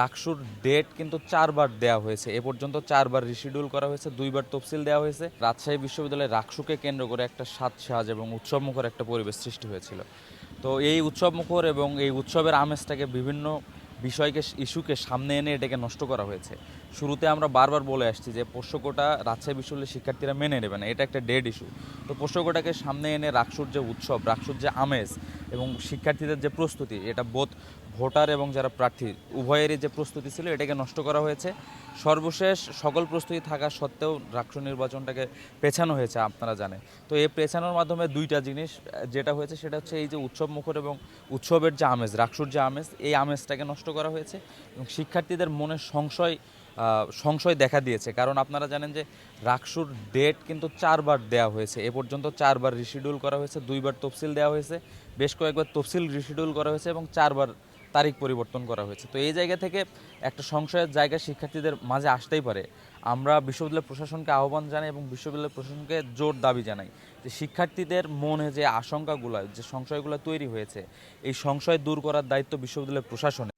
ডাকসুর ডেট কিন্তু ৪ বার দেওয়া হয়েছে। এ পর্যন্ত ৪ বার রিশিডিউল করা হয়েছে, ২ বার তফসিল দেওয়া হয়েছে। রাজশাহী বিশ্ববিদ্যালয়ে রাকসুকে কেন্দ্র করে একটা সাজ এবং উৎসবমুখর একটা পরিবেশ সৃষ্টি হয়েছিল। তো এই উৎসবমুখর এবং এই উৎসবের আমেজটাকে বিভিন্ন বিষয়কে ইস্যুকে সামনে এনে এটাকে নষ্ট করা হয়েছে। শুরুতে আমরা বারবার বলে আসছি যে পোষ্যকোটা রাজশাহী বিশ্ববিদ্যালয়ের শিক্ষার্থীরা মেনে নেবে না, এটা একটা ডেড ইস্যু। তো পোষ্যকোটাকে সামনে এনে রাকসুর যে উৎসব, রাকসুর যে আমেজ এবং শিক্ষার্থীদের যে প্রস্তুতি, এটা বোধ ভোটার এবং যারা প্রার্থী উভয়েরই যে প্রস্তুতি ছিল এটাকে নষ্ট করা হয়েছে। সর্বশেষ সকল প্রস্তুতি থাকা সত্ত্বেও রাকসু নির্বাচনটাকে পেছানো হয়েছে, আপনারা জানেন। তো এই পেছানোর মাধ্যমে দুইটা জিনিস যেটা হয়েছে সেটা হচ্ছে এই যে উৎসব মুখর এবং উৎসবের যে আমেজ, রাকসুর যে আমেজ, এই আমেজটাকে নষ্ট করা হয়েছে এবং শিক্ষার্থীদের মনে সংশয় দেখা দিয়েছে। কারণ আপনারা জানেন যে রাকসুর ডেট কিন্তু ৪ বার দেওয়া হয়েছে। এ পর্যন্ত ৪ বার রিশিডিউল করা হয়েছে, ২ বার তফসিল দেওয়া হয়েছে, বেশ কয়েকবার তফসিল রিশিডিউল করা হয়েছে এবং ৪ বার তারিখ পরিবর্তন করা হয়েছে। তো এই জায়গা থেকে একটা সংশয়ের জায়গা শিক্ষার্থীদের মাঝে আসতেই পারে। আমরা বিশ্ববিদ্যালয় প্রশাসনকে আহ্বান জানাই এবং বিশ্ববিদ্যালয় প্রশাসনকে জোর দাবি জানাই যে শিক্ষার্থীদের মনে যে আশঙ্কাগুলো, যে সংশয়গুলো তৈরি হয়েছে, এই সংশয় দূর করার দায়িত্ব বিশ্ববিদ্যালয় প্রশাসনের।